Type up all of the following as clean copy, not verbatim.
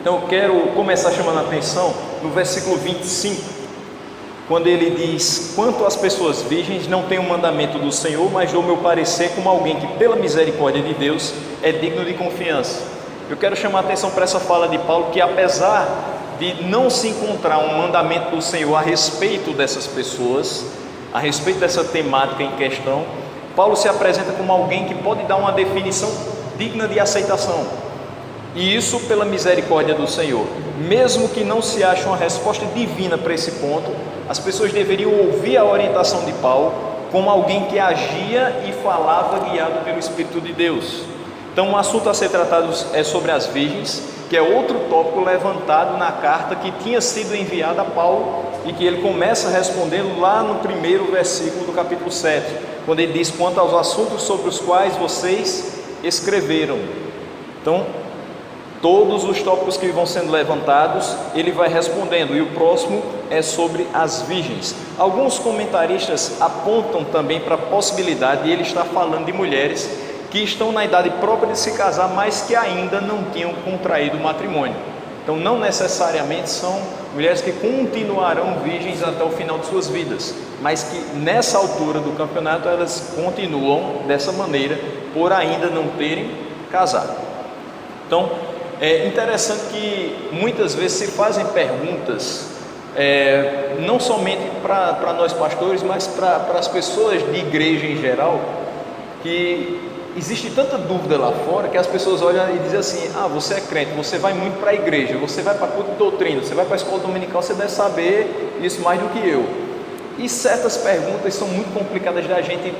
Então eu quero começar chamando a atenção no versículo 25, quando ele diz: quanto às pessoas virgens, não tenho mandamento do Senhor, mas dou meu parecer como alguém que pela misericórdia de Deus é digno de confiança. Eu quero chamar a atenção para essa fala de Paulo, que apesar de não se encontrar um mandamento do Senhor a respeito dessas pessoas, a respeito dessa temática em questão, Paulo se apresenta como alguém que pode dar uma definição digna de aceitação, e isso pela misericórdia do Senhor. Mesmo que não se ache uma resposta divina para esse ponto, as pessoas deveriam ouvir a orientação de Paulo como alguém que agia e falava guiado pelo Espírito de Deus. Então o assunto a ser tratado é sobre as virgens, que é outro tópico levantado na carta que tinha sido enviada a Paulo e que ele começa respondendo lá no primeiro versículo do capítulo 7, quando ele diz: quanto aos assuntos sobre os quais vocês escreveram. Então, todos os tópicos que vão sendo levantados, ele vai respondendo, e o próximo é sobre as virgens. Alguns comentaristas apontam também para a possibilidade de ele estar falando de mulheres que estão na idade própria de se casar, mas que ainda não tinham contraído matrimônio. Então não necessariamente são mulheres que continuarão virgens até o final de suas vidas, mas que nessa altura do campeonato elas continuam dessa maneira, por ainda não terem casado. Então é interessante que muitas vezes se fazem perguntas, não somente para nós pastores, mas para as pessoas de igreja em geral, que existe tanta dúvida lá fora que as pessoas olham e dizem assim: ah, você é crente, você vai muito para a igreja, você vai para culto de doutrina, você vai para a escola dominical, você deve saber isso mais do que eu. E certas perguntas são muito complicadas da gente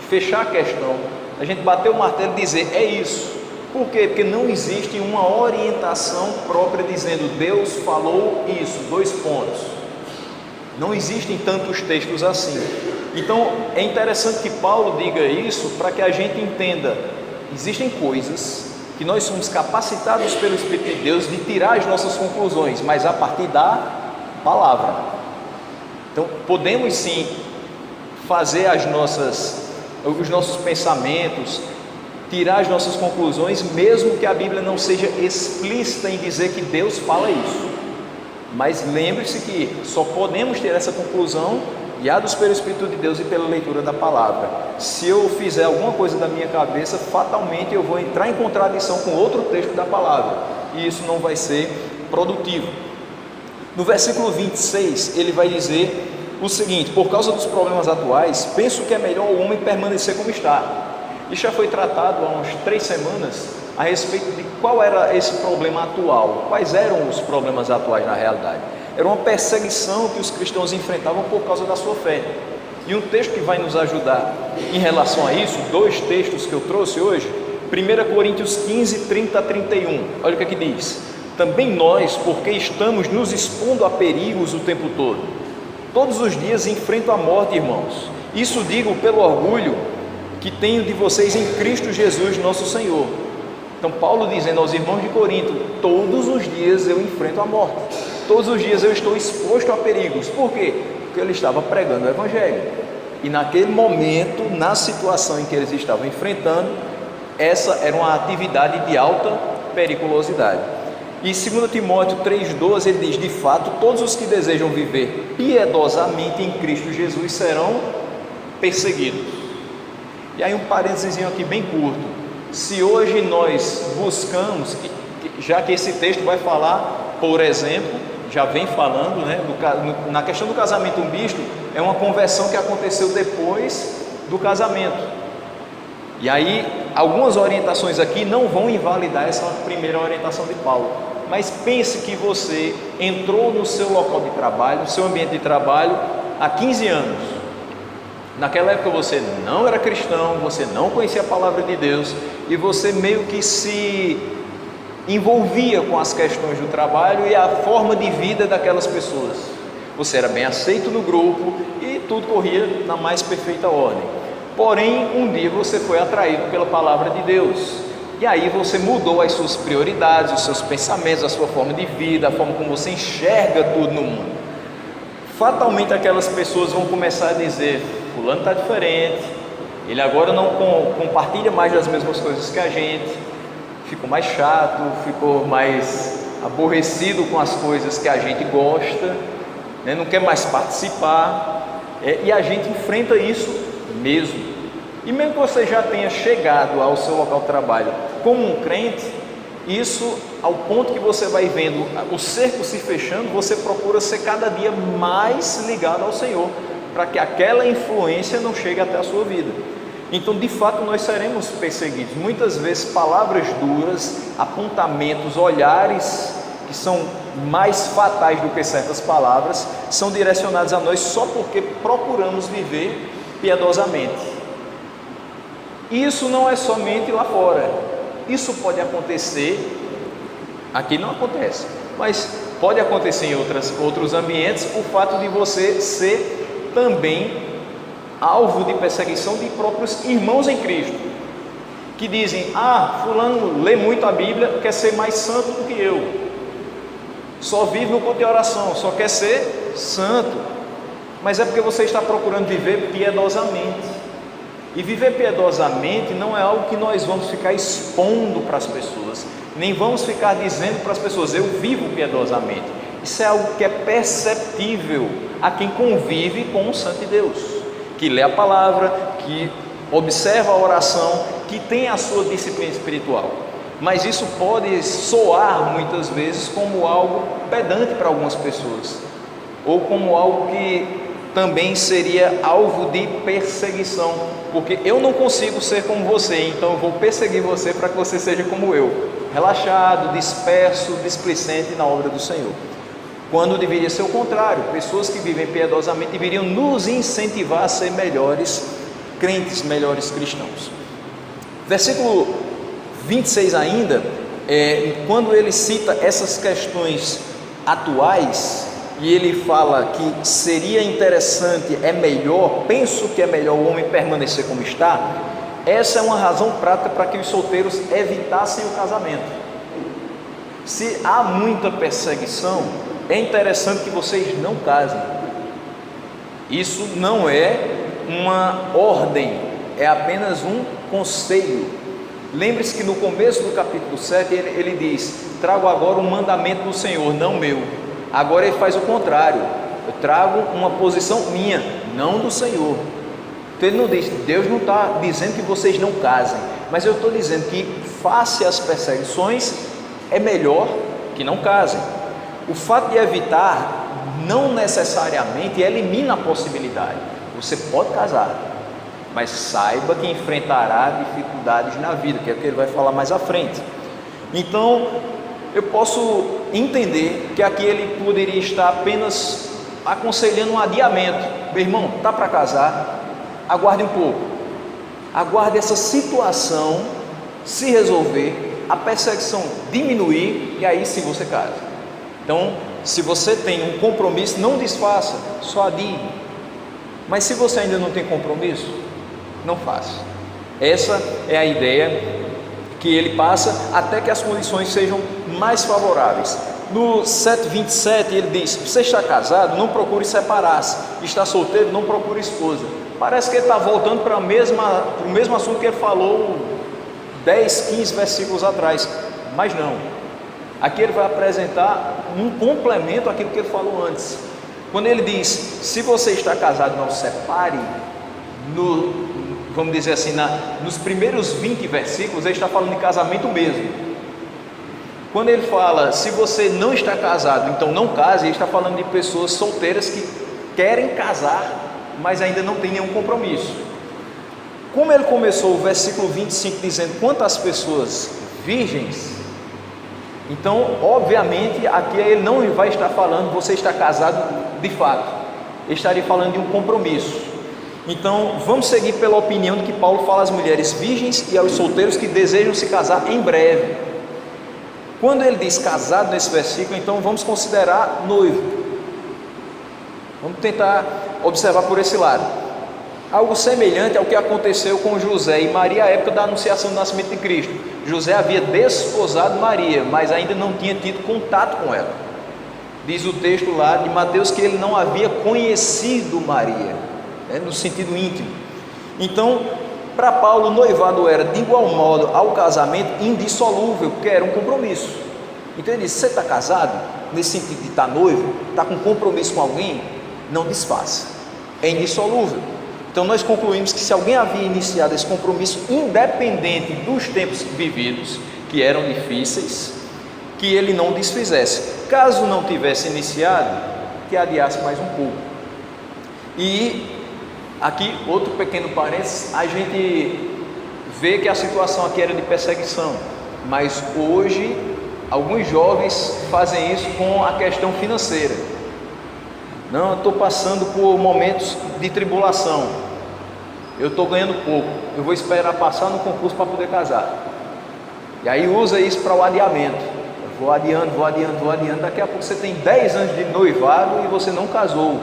fechar a questão, a gente bater o martelo e dizer: é isso. Por quê? Porque não existe uma orientação própria dizendo Deus falou isso, 2 pontos. Não existem tantos textos assim. Então é interessante que Paulo diga isso para que a gente entenda: existem coisas que nós somos capacitados pelo Espírito de Deus de tirar as nossas conclusões, mas a partir da palavra. Então podemos sim fazer os nossos pensamentos, tirar as nossas conclusões, mesmo que a Bíblia não seja explícita em dizer que Deus fala isso. Mas lembre-se que só podemos ter essa conclusão guiados pelo Espírito de Deus e pela leitura da palavra. Se eu fizer alguma coisa da minha cabeça, fatalmente eu vou entrar em contradição com outro texto da palavra, e isso não vai ser produtivo. No versículo 26 ele vai dizer o seguinte: por causa dos problemas atuais, penso que é melhor o homem permanecer como está. Isso já foi tratado há uns 3 semanas a respeito de qual era esse problema atual. Quais eram os problemas atuais na realidade? Era uma perseguição que os cristãos enfrentavam por causa da sua fé. E um texto que vai nos ajudar em relação a isso, 2 textos que eu trouxe hoje, 1 Coríntios 15, 30 a 31. Olha o que aqui diz: também nós, porque estamos nos expondo a perigos o tempo todo, todos os dias enfrento a morte, irmãos. Isso digo pelo orgulho que tenho de vocês em Cristo Jesus nosso Senhor. Então Paulo dizendo aos irmãos de Corinto: todos os dias eu enfrento a morte, todos os dias eu estou exposto a perigos. Por quê? Porque ele estava pregando o Evangelho, e naquele momento, na situação em que eles estavam enfrentando, essa era uma atividade de alta periculosidade. E 2 Timóteo 3,12 ele diz: de fato, todos os que desejam viver piedosamente em Cristo Jesus serão perseguidos. E aí um parênteses aqui bem curto: se hoje nós buscamos, já que esse texto vai falar, por exemplo, já vem falando, né, na questão do casamento misto, é uma conversão que aconteceu depois do casamento. E aí algumas orientações aqui não vão invalidar essa primeira orientação de Paulo, mas pense que você entrou no seu local de trabalho, no seu ambiente de trabalho há 15 anos. Naquela época você não era cristão, você não conhecia a palavra de Deus, e você meio que se envolvia com as questões do trabalho e a forma de vida daquelas pessoas. Você era bem aceito no grupo e tudo corria na mais perfeita ordem. Porém, um dia você foi atraído pela palavra de Deus, e aí você mudou as suas prioridades, os seus pensamentos, a sua forma de vida, a forma como você enxerga tudo no mundo. Fatalmente aquelas pessoas vão começar a dizer: fulano está diferente, ele agora não compartilha mais das mesmas coisas que a gente, ficou mais chato, ficou mais aborrecido com as coisas que a gente gosta, né? Não quer mais participar, e a gente enfrenta isso mesmo. E mesmo que você já tenha chegado ao seu local de trabalho como um crente, isso, ao ponto que você vai vendo o cerco se fechando, você procura ser cada dia mais ligado ao Senhor, para que aquela influência não chegue até a sua vida. Então, de fato, nós seremos perseguidos. Muitas vezes, palavras duras, apontamentos, olhares que são mais fatais do que certas palavras, são direcionados a nós só porque procuramos viver piedosamente. Isso não é somente lá fora. Isso pode acontecer, aqui não acontece, mas pode acontecer em outros ambientes, o fato de você ser também alvo de perseguição de próprios irmãos em Cristo, que dizem: fulano lê muito a Bíblia, quer ser mais santo do que eu, só vive no culto de oração, só quer ser santo, mas é porque você está procurando viver piedosamente. E viver piedosamente não é algo que nós vamos ficar expondo para as pessoas, nem vamos ficar dizendo para as pessoas: eu vivo piedosamente. Isso é algo que é perceptível a quem convive com o Santo de Deus, que lê a palavra, que observa a oração, que tem a sua disciplina espiritual. Mas isso pode soar muitas vezes como algo pedante para algumas pessoas, ou como algo que também seria alvo de perseguição, porque eu não consigo ser como você, então eu vou perseguir você para que você seja como eu, relaxado, disperso, displicente na obra do Senhor, quando deveria ser o contrário. Pessoas que vivem piedosamente deveriam nos incentivar a ser melhores crentes, melhores cristãos. Versículo 26 ainda, quando ele cita essas questões atuais, e ele fala que seria interessante, penso que é melhor o homem permanecer como está. Essa é uma razão prática para que os solteiros evitassem o casamento. Se há muita perseguição, é interessante que vocês não casem. Isso não é uma ordem, é apenas um conselho. Lembre-se que no começo do capítulo 7 ele diz: trago agora um mandamento do Senhor, não meu. Agora ele faz o contrário: eu trago uma posição minha, não do Senhor. Então ele não diz, Deus não está dizendo que vocês não casem, mas eu estou dizendo que, face às perseguições, é melhor que não casem. O fato de evitar não necessariamente elimina a possibilidade. Você pode casar, mas saiba que enfrentará dificuldades na vida, que é o que ele vai falar mais à frente. Então eu posso entender que aqui ele poderia estar apenas aconselhando um adiamento. Meu irmão, está para casar, aguarde um pouco, aguarde essa situação se resolver, a perseguição diminuir, e aí sim você casa. Então, se você tem um compromisso, não desfaça, só adie. Mas se você ainda não tem compromisso, não faça. Essa é a ideia que ele passa, até que as condições sejam mais favoráveis. No 7:27 ele diz: você está casado, não procure separar-se. Está solteiro, não procure esposa. Parece que ele está voltando para o mesmo assunto que ele falou 10, 15 versículos atrás, mas não. Aqui ele vai apresentar um complemento àquilo que ele falou antes. Quando ele diz: se você está casado, não separe, vamos dizer assim, nos primeiros 20 versículos, ele está falando de casamento mesmo. Quando ele fala, se você não está casado, então não case, ele está falando de pessoas solteiras que querem casar, mas ainda não tem nenhum compromisso. Como ele começou o versículo 25 dizendo quanto às pessoas virgens, então obviamente aqui ele não vai estar falando você está casado de fato, ele estaria falando de um compromisso. Então vamos seguir pela opinião de que Paulo fala às mulheres virgens e aos solteiros que desejam se casar em breve. Quando ele diz casado nesse versículo, então vamos considerar noivo. Vamos tentar observar por esse lado. Algo semelhante ao que aconteceu com José e Maria à época da anunciação do nascimento de Cristo. José havia desposado Maria, mas ainda não tinha tido contato com ela. Diz o texto lá de Mateus que ele não havia conhecido Maria, no sentido íntimo. Então, para Paulo, o noivado era de igual modo ao casamento indissolúvel, porque era um compromisso. Então ele disse: você está casado, nesse sentido de estar noivo, está com compromisso com alguém, não desfaça, é indissolúvel. Então nós concluímos que se alguém havia iniciado esse compromisso, independente dos tempos vividos, que eram difíceis, que ele não desfizesse. Caso não tivesse iniciado, que adiasse mais um pouco. E aqui outro pequeno parênteses, a gente vê que a situação aqui era de perseguição, mas hoje alguns jovens fazem isso com a questão financeira. Não, eu estou passando por momentos de tribulação, eu estou ganhando pouco, eu vou esperar passar no concurso para poder casar. E aí usa isso para o adiamento. Eu vou adiando, daqui a pouco você tem 10 anos de noivado e você não casou.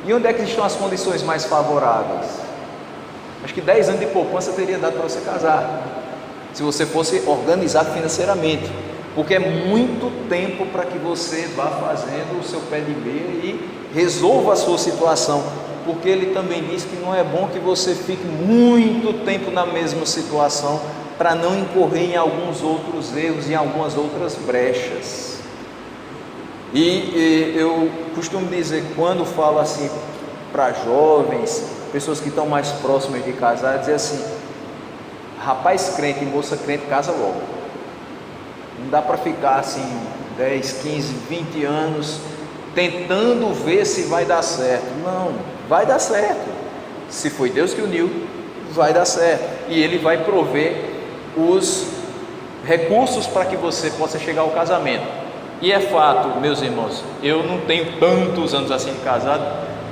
E onde é que estão as condições mais favoráveis? Acho que 10 anos de poupança teria dado para você casar, se você fosse organizado financeiramente, porque é muito tempo para que você vá fazendo o seu pé de meia e resolva a sua situação, porque ele também diz que não é bom que você fique muito tempo na mesma situação, para não incorrer em alguns outros erros, em algumas outras brechas. E eu costumo dizer, quando falo assim para jovens, pessoas que estão mais próximas de casar, dizer assim: rapaz crente e moça crente, casa logo. Não dá para ficar assim 10, 15, 20 anos tentando ver se vai dar certo. Não, vai dar certo. Se foi Deus que uniu, vai dar certo. E Ele vai prover os recursos para que você possa chegar ao casamento. E é fato, meus irmãos, eu não tenho tantos anos assim de casado,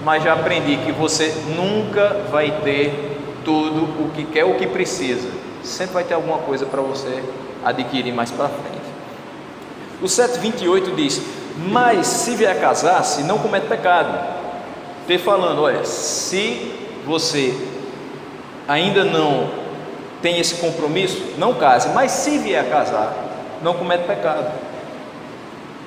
mas já aprendi que você nunca vai ter tudo o que quer, o que precisa. Sempre vai ter alguma coisa para você adquirir mais para frente. O 7:28 diz: mas se vier casar-se, não comete pecado. Falando, olha, se você ainda não tem esse compromisso, não case, mas se vier a casar, não comete pecado.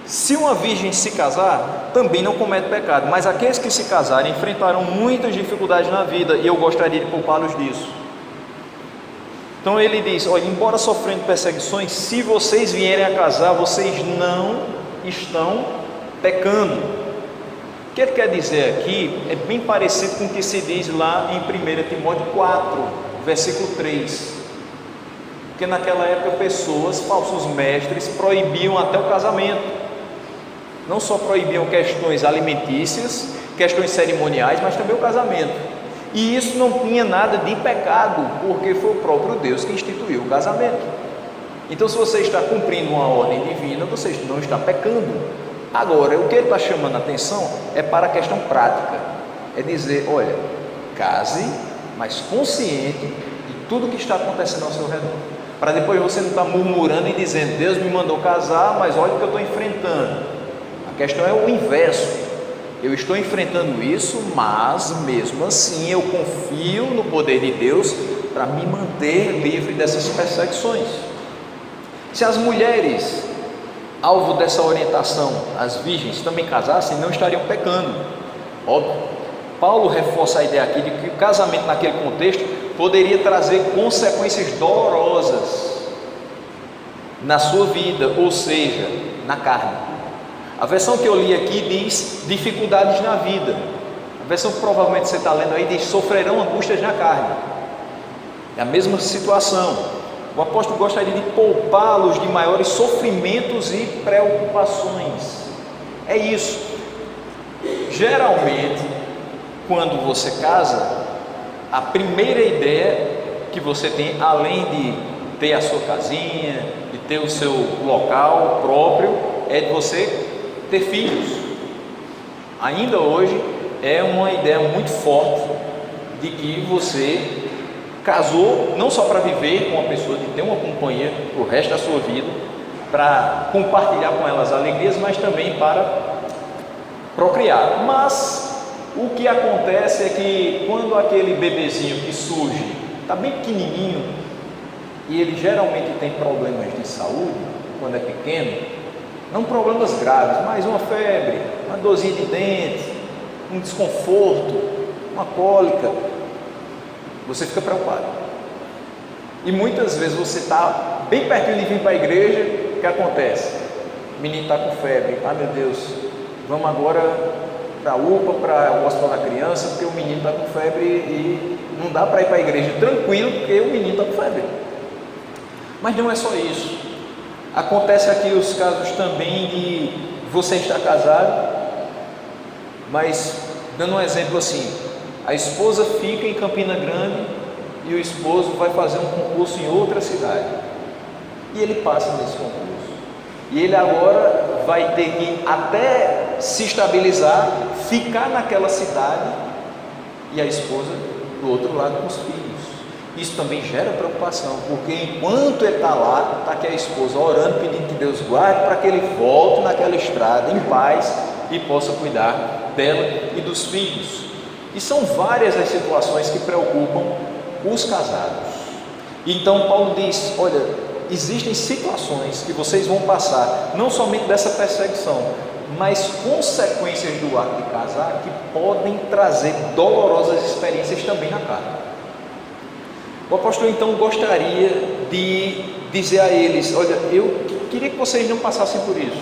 Se uma virgem se casar, também não comete pecado, mas aqueles que se casarem enfrentarão muitas dificuldades na vida, e eu gostaria de poupá-los disso. Então ele diz: olha, embora sofrendo perseguições, se vocês vierem a casar, vocês não estão pecando. O que ele quer dizer aqui é bem parecido com o que se diz lá em 1 Timóteo 4, versículo 3, porque naquela época pessoas, falsos mestres, proibiam até o casamento. Não só proibiam questões alimentícias, questões cerimoniais, mas também o casamento. E isso não tinha nada de pecado, porque foi o próprio Deus que instituiu o casamento. Então, se você está cumprindo uma ordem divina, você não está pecando. Agora, o que ele está chamando a atenção é para a questão prática, é dizer, olha, case, mas consciente de tudo que está acontecendo ao seu redor, para depois você não estar murmurando e dizendo: Deus me mandou casar, mas olha o que eu estou enfrentando. A questão é o inverso: eu estou enfrentando isso, mas mesmo assim eu confio no poder de Deus para me manter livre dessas perseguições. Se as mulheres, alvo dessa orientação, as virgens, também casassem, não estariam pecando, óbvio. Paulo reforça a ideia aqui de que o casamento naquele contexto poderia trazer consequências dolorosas na sua vida, ou seja, na carne. A versão que eu li aqui diz dificuldades na vida. A versão que provavelmente você está lendo aí diz sofrerão angústias na carne. É a mesma situação. O apóstolo gostaria de poupá-los de maiores sofrimentos e preocupações. É isso. Geralmente, quando você casa, a primeira ideia que você tem, além de ter a sua casinha, de ter o seu local próprio, é de você ter filhos. Ainda hoje é uma ideia muito forte de que você casou não só para viver com uma pessoa, de ter uma companhia o resto da sua vida, para compartilhar com elas alegrias, mas também para procriar. Mas o que acontece é que quando aquele bebezinho que surge está bem pequenininho e ele geralmente tem problemas de saúde quando é pequeno, não problemas graves, mas uma febre, uma dorzinha de dente, um desconforto, uma cólica, você fica preocupado. E muitas vezes você está bem pertinho de vir para a igreja, o que acontece? o menino está com febre, meu Deus, vamos agora para a UPA, para o hospital da criança, porque o menino está com febre e não dá para ir para a igreja tranquilo, porque o menino está com febre. Mas não é só isso. Acontece aqui os casos também de você estar casado, mas dando um exemplo assim, a esposa fica em Campina Grande e o esposo vai fazer um concurso em outra cidade, e ele passa nesse concurso, e ele agora vai ter que, até se estabilizar, ficar naquela cidade, e a esposa do outro lado com os filhos. Isso também gera preocupação, porque enquanto ele está lá, está aqui a esposa orando, pedindo que Deus guarde para que ele volte naquela estrada em paz e possa cuidar dela e dos filhos. E são várias as situações que preocupam os casados. Então Paulo diz, olha, existem situações que vocês vão passar, não somente dessa perseguição, mas consequências do ato de casar que podem trazer dolorosas experiências também na carne. O apóstolo então gostaria de dizer a eles, olha, eu queria que vocês não passassem por isso,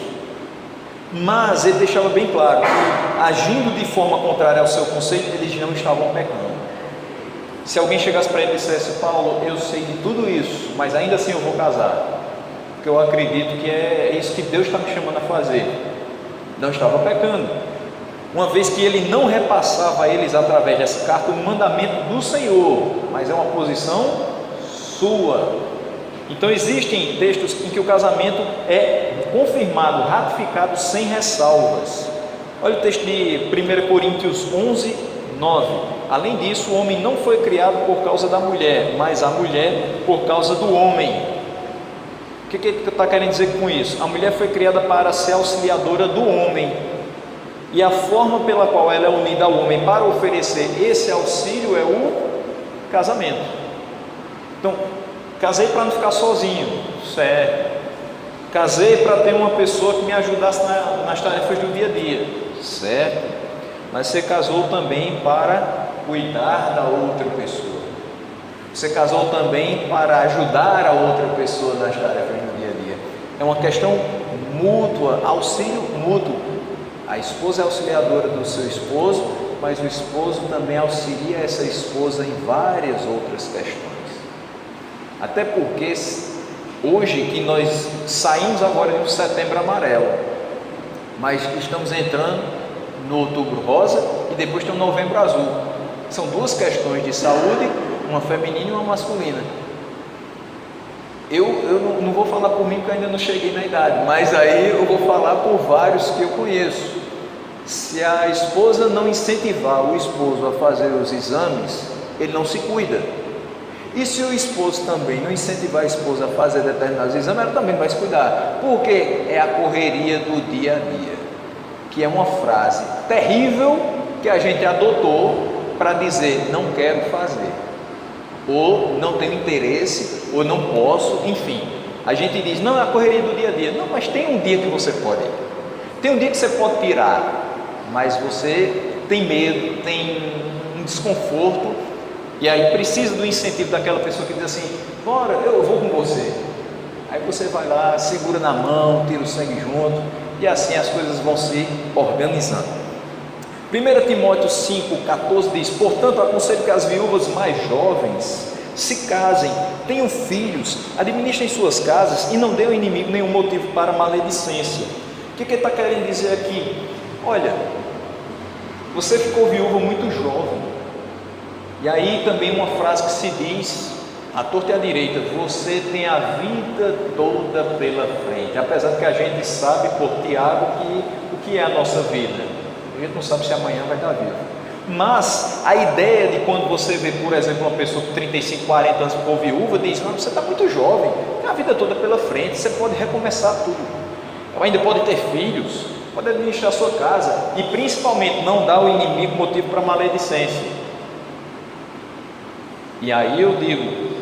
mas ele deixava bem claro que, agindo de forma contrária ao seu conceito, eles não estavam pecando. Se alguém chegasse para ele e dissesse, Paulo, eu sei de tudo isso, mas ainda assim eu vou casar, porque eu acredito que é isso que Deus está me chamando a fazer, não estava pecando, uma vez que ele não repassava a eles através dessa carta o mandamento do Senhor, mas é uma posição sua. Então existem textos em que o casamento é confirmado, ratificado sem ressalvas. Olha o texto de 1 Coríntios 11, 9. Além disso, o homem não foi criado por causa da mulher, mas a mulher por causa do homem. O que ele está querendo dizer com isso? A mulher foi criada para ser auxiliadora do homem, e a forma pela qual ela é unida ao homem para oferecer esse auxílio é o casamento. Então, casei para não ficar sozinho, certo? Casei para ter uma pessoa que me ajudasse nas tarefas do dia a dia, certo? Mas você casou também para cuidar da outra pessoa. Você casou também para ajudar a outra pessoa nas tarefas do dia a dia. É uma questão mútua, auxílio mútuo. A esposa é auxiliadora do seu esposo, mas o esposo também auxilia essa esposa em várias outras questões. Até porque hoje que nós saímos agora de um setembro amarelo, mas estamos entrando no outubro rosa e depois tem o novembro azul. São duas questões de saúde, uma feminina e uma masculina. Eu não vou falar por mim porque ainda não cheguei na idade, mas aí eu vou falar por vários que eu conheço. Se a esposa não incentivar o esposo a fazer os exames, ele não se cuida. E se o esposo também não incentivar a esposa a fazer determinados exames, ela também vai se cuidar. Porque é a correria do dia a dia, que é uma frase terrível que a gente adotou para dizer não quero fazer, ou não tenho interesse, ou não posso, enfim. A gente diz, não, é a correria do dia a dia. Não, mas tem um dia que você pode, tem um dia que você pode tirar, mas você tem medo, tem um desconforto, e aí precisa do incentivo daquela pessoa que diz assim, bora, eu vou com você. Aí você vai lá, segura na mão, tira o sangue junto, e assim as coisas vão se organizando. 1 Timóteo 5,14 diz, portanto aconselho que as viúvas mais jovens se casem, tenham filhos, administrem suas casas e não dêem ao inimigo nenhum motivo para maledicência. O que ele está querendo dizer aqui? Olha, você ficou viúva muito jovem, e aí também uma frase que se diz, à torta e à direita, você tem a vida toda pela frente, apesar de que a gente sabe por Tiago o que é a nossa vida, a gente não sabe se amanhã vai estar vivo, mas a ideia de quando você vê, por exemplo, uma pessoa com 35, 40 anos ficou viúva, diz, não, você está muito jovem, tem a vida toda pela frente, você pode recomeçar tudo, ainda pode ter filhos, pode administrar a sua casa, e principalmente não dar ao inimigo motivo para maledicência. E aí eu digo,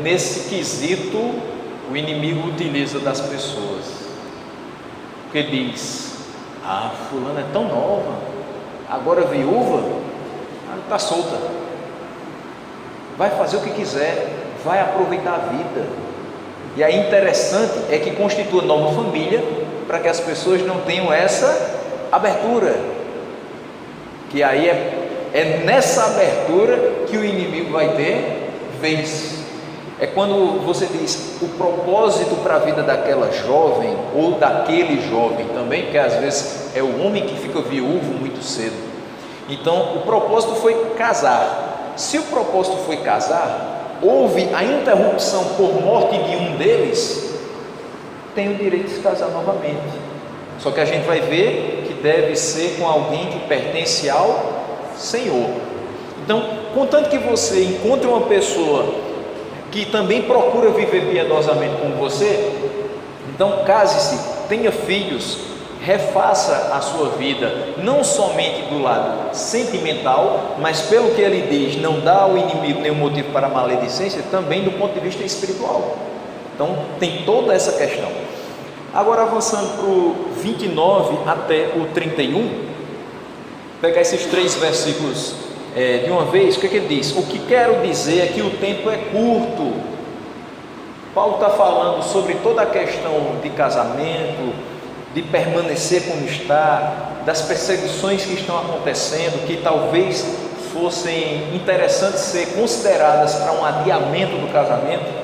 nesse quesito, o inimigo utiliza das pessoas, porque diz, fulana é tão nova, agora viúva, está solta, vai fazer o que quiser, vai aproveitar a vida. E aí interessante é que constitua nova família para que as pessoas não tenham essa abertura, que aí é nessa abertura que o inimigo vai ter vez. É quando você diz o propósito para a vida daquela jovem ou daquele jovem também, porque às vezes é o homem que fica viúvo muito cedo. Então o propósito foi casar. Se o propósito foi casar, houve a interrupção por morte de um deles, tem o direito de se casar novamente. Só que a gente vai ver que deve ser com alguém que pertence ao Senhor. Então, contanto que você encontre uma pessoa que também procura viver piedosamente com você, então case-se, tenha filhos, refaça a sua vida, não somente do lado sentimental, mas pelo que ele diz, não dá ao inimigo nenhum motivo para maledicência, também do ponto de vista espiritual. Então tem toda essa questão. Agora avançando para o 29 até o 31, pegar esses 3 versículos de uma vez. O que ele diz? O que quero dizer é que o tempo é curto. Paulo está falando sobre toda a questão de casamento, de permanecer como está, das perseguições que estão acontecendo, que talvez fossem interessantes ser consideradas para um adiamento do casamento.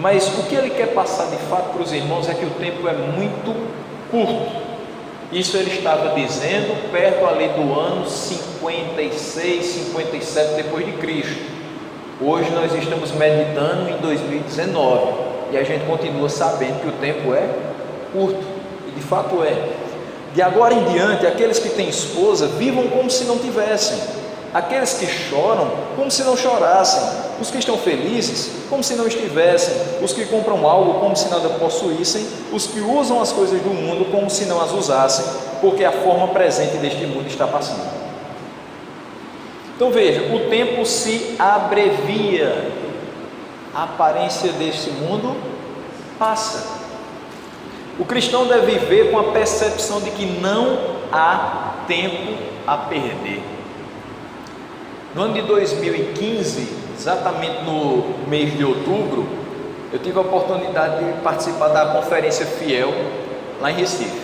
Mas o que ele quer passar de fato para os irmãos é que o tempo é muito curto. Isso ele estava dizendo perto ali do ano 56, 57 depois de Cristo. Hoje nós estamos meditando em 2019 e a gente continua sabendo que o tempo é curto, e de fato é. De agora em diante, aqueles que têm esposa, vivam como se não tivessem. Aqueles que choram, como se não chorassem. Os que estão felizes, como se não estivessem. Os que compram algo, como se nada possuíssem. Os que usam as coisas do mundo, como se não as usassem, porque a forma presente deste mundo está passando. Então veja, o tempo se abrevia. A aparência deste mundo passa. O cristão deve viver com a percepção de que não há tempo a perder. No ano de 2015, exatamente no mês de outubro, eu tive a oportunidade de participar da Conferência Fiel, lá em Recife.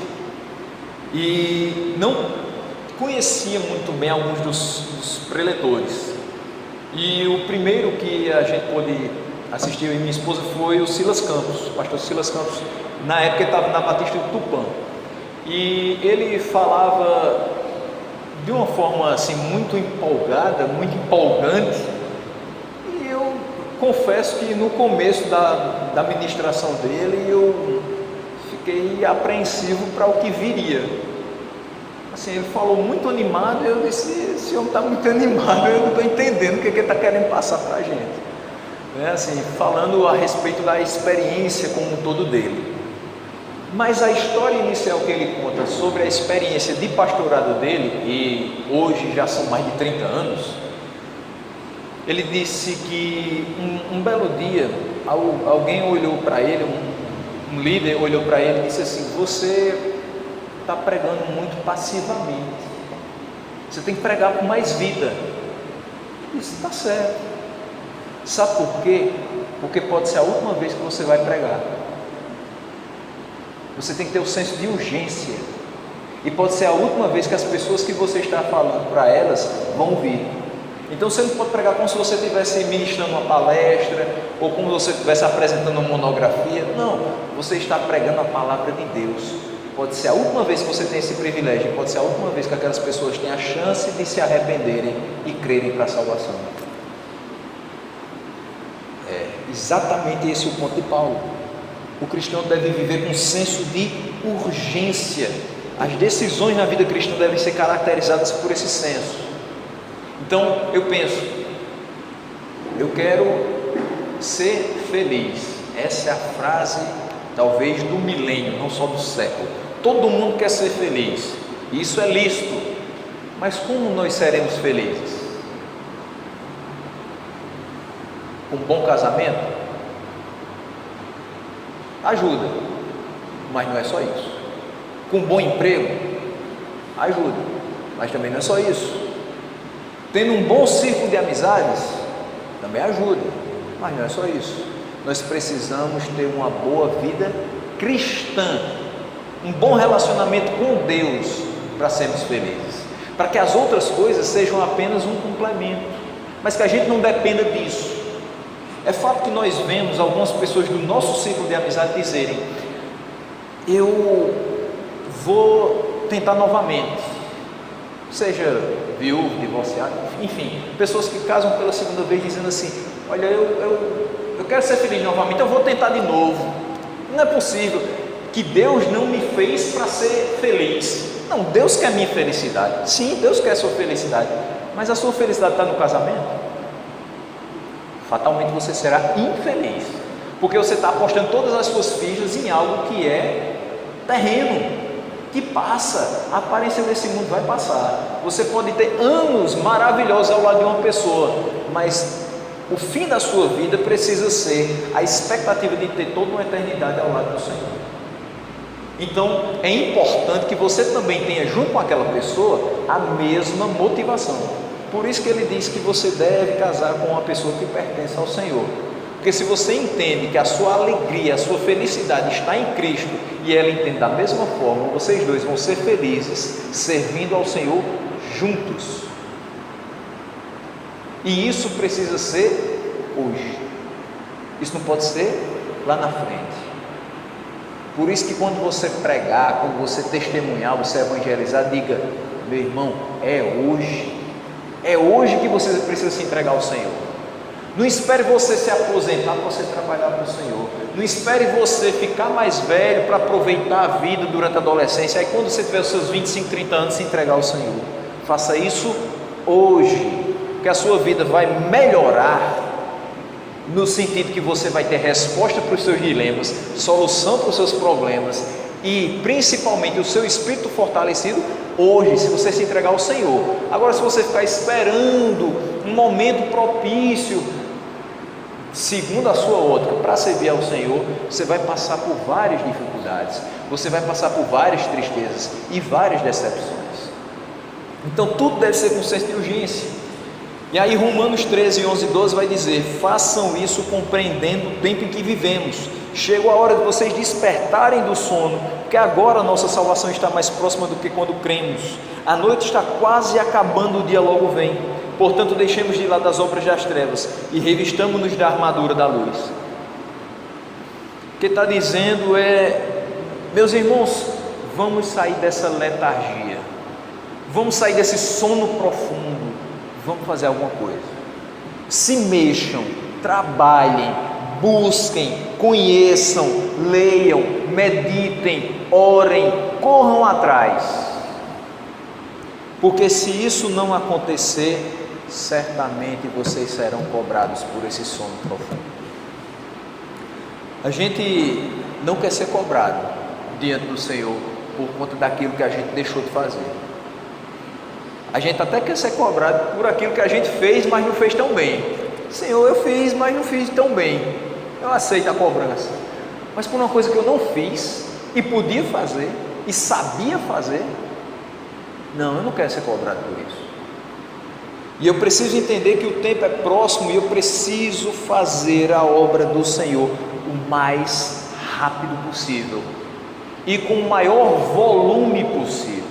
E não conhecia muito bem alguns dos preletores. E o primeiro que a gente pôde assistir, eu e minha esposa, foi o Silas Campos, o pastor Silas Campos. Na época ele estava na Batista do Tupã. E ele falava de uma forma assim muito empolgada, muito empolgante, e eu confesso que no começo da ministração dele eu fiquei apreensivo para o que viria. Assim, ele falou muito animado, e eu disse: esse homem está muito animado, eu não estou entendendo o que ele está querendo passar para a gente, assim, falando a respeito da experiência como um todo dele. Mas a história inicial que ele conta sobre a experiência de pastorado dele, e hoje já são mais de 30 anos, ele disse que um belo dia, alguém olhou para ele, um líder olhou para ele e disse assim: você está pregando muito passivamente, você tem que pregar com mais vida. Ele disse: está certo. Sabe por quê? Porque pode ser a última vez que você vai pregar. Você tem que ter o senso de urgência, e pode ser a última vez que as pessoas que você está falando para elas vão ouvir. Então você não pode pregar como se você estivesse ministrando uma palestra, ou como se você estivesse apresentando uma monografia. Não, você está pregando a palavra de Deus. Pode ser a última vez que você tem esse privilégio, pode ser a última vez que aquelas pessoas têm a chance de se arrependerem e crerem para a salvação. É exatamente esse o ponto de Paulo. O cristão deve viver com senso de urgência. As decisões na vida cristã devem ser caracterizadas por esse senso. Então eu penso, eu quero ser feliz. Essa é a frase talvez do milênio, não só do século. Todo mundo quer ser feliz, e isso é lícito. Mas como nós seremos felizes? Com um bom casamento? Ajuda, mas não é só isso. Com um bom emprego? Ajuda, mas também não é só isso. Tendo um bom círculo de amizades? Também ajuda, mas não é só isso. Nós precisamos ter uma boa vida cristã. um bom relacionamento com Deus para sermos felizes, para que as outras coisas sejam apenas um complemento, mas que a gente não dependa disso. É fato que nós vemos algumas pessoas do nosso ciclo de amizade dizerem: eu vou tentar novamente, seja viúvo, divorciado, enfim, pessoas que casam pela segunda vez dizendo assim: olha, eu quero ser feliz novamente, eu vou tentar de novo. Não é possível, que Deus não me fez para ser feliz. Não, Deus quer a minha felicidade. Sim, Deus quer a sua felicidade, mas a sua felicidade está no casamento? Fatalmente você será infeliz, porque você está apostando todas as suas fichas em algo que é terreno, que passa. A aparência desse mundo vai passar. Você pode ter anos maravilhosos ao lado de uma pessoa, mas o fim da sua vida precisa ser a expectativa de ter toda uma eternidade ao lado do Senhor. Então é importante que você também tenha junto com aquela pessoa a mesma motivação. Por isso que ele diz que você deve casar com uma pessoa que pertence ao Senhor. Porque se você entende que a sua alegria, a sua felicidade está em Cristo, e ela entende da mesma forma, vocês dois vão ser felizes servindo ao Senhor juntos. E isso precisa ser hoje. Isso não pode ser lá na frente. Por isso que quando você pregar, quando você testemunhar, você evangelizar, diga: meu irmão, é hoje. É hoje que você precisa se entregar ao Senhor. Não espere você se aposentar para você trabalhar para o Senhor. Não espere você ficar mais velho para aproveitar a vida durante a adolescência. Aí quando você tiver os seus 25, 30 anos, se entregar ao Senhor. Faça isso hoje, que a sua vida vai melhorar, no sentido que você vai ter resposta para os seus dilemas, solução para os seus problemas e principalmente o seu espírito fortalecido hoje, se você se entregar ao Senhor. Agora, se você ficar esperando um momento propício, segundo a sua ótica, para servir ao Senhor, você vai passar por várias dificuldades, você vai passar por várias tristezas e várias decepções. Então tudo deve ser com senso de urgência. E aí Romanos 13, 11 e 12 vai dizer: façam isso compreendendo o tempo em que vivemos. Chegou a hora de vocês despertarem do sono, porque agora a nossa salvação está mais próxima do que quando cremos. A noite está quase acabando, o dia logo vem. Portanto, deixemos de lado as obras das trevas e revistamo-nos da armadura da luz. O que está dizendo é: meus irmãos, vamos sair dessa letargia, vamos sair desse sono profundo, vamos fazer alguma coisa. Se mexam, trabalhem, busquem, conheçam, leiam, meditem, orem, corram atrás, porque se isso não acontecer, certamente vocês serão cobrados por esse sono profundo. A gente não quer ser cobrado diante do Senhor por conta daquilo que a gente deixou de fazer. A gente até quer ser cobrado por aquilo que a gente fez, mas não fez tão bem. Senhor, eu fiz, mas não fiz tão bem. Eu aceito a cobrança. Mas por uma coisa que eu não fiz e podia fazer e sabia fazer, não, eu não quero ser cobrado por isso. E eu preciso entender que o tempo é próximo e eu preciso fazer a obra do Senhor o mais rápido possível e com o maior volume possível.